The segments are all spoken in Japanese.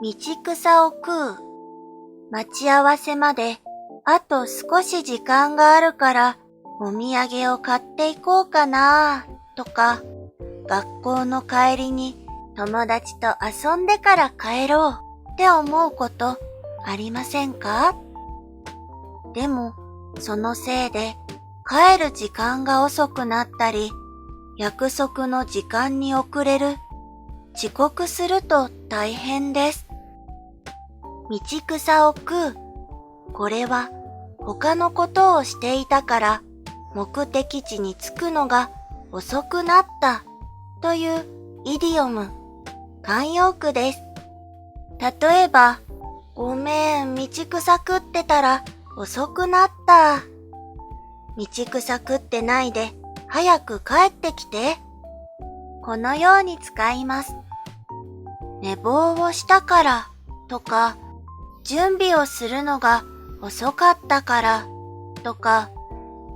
道草を食う。待ち合わせまであと少し時間があるからお土産を買っていこうかなとか、学校の帰りに友達と遊んでから帰ろうって思うことありませんか？でもそのせいで帰る時間が遅くなったり、約束の時間に遅れる、遅刻すると大変です。道草を食う。これは他のことをしていたから目的地に着くのが遅くなったというイディオム、慣用句です。例えば、ごめん、道草食ってたら遅くなった。道草食ってないで早く帰ってきて。このように使います。寝坊をしたからとか、準備をするのが遅かったからとか、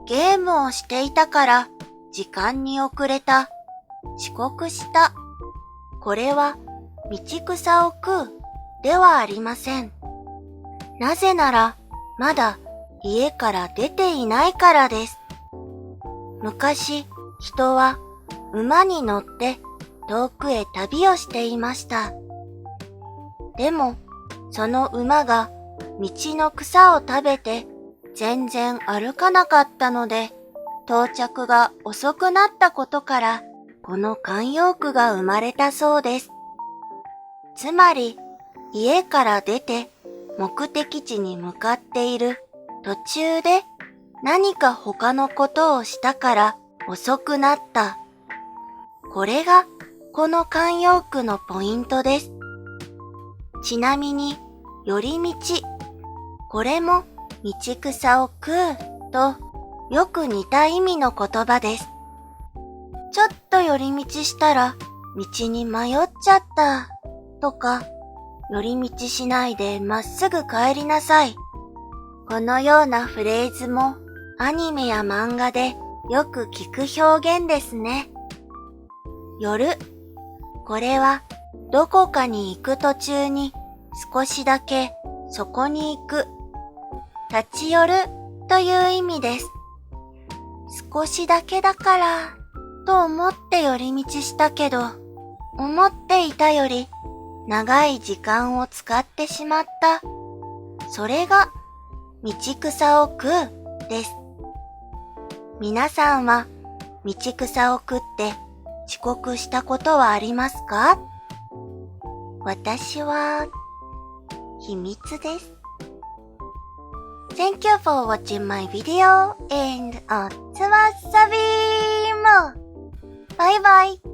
ゲームをしていたから時間に遅れた、遅刻した。これは道草を食うではありません。なぜならまだ家から出ていないからです。昔、人は馬に乗って遠くへ旅をしていました。でも、その馬が道の草を食べて全然歩かなかったので、到着が遅くなったことから、この慣用句が生まれたそうです。つまり、家から出て目的地に向かっている途中で何か他のことをしたから遅くなった。これがこの慣用句のポイントです。ちなみに、寄り道。これも道草を食うとよく似た意味の言葉です。ちょっと寄り道したら道に迷っちゃったとか、寄り道しないでまっすぐ帰りなさい。このようなフレーズもアニメや漫画でよく聞く表現ですね。寄る。これはどこかに行く途中に少しだけそこに行く。立ち寄るという意味です。少しだけだからと思って寄り道したけど、思っていたより長い時間を使ってしまった。それが道草を食うです。皆さんは道草を食って遅刻したことはありますか？私は秘密です。Thank you for watching my video and おつわさびーも。バイバイ。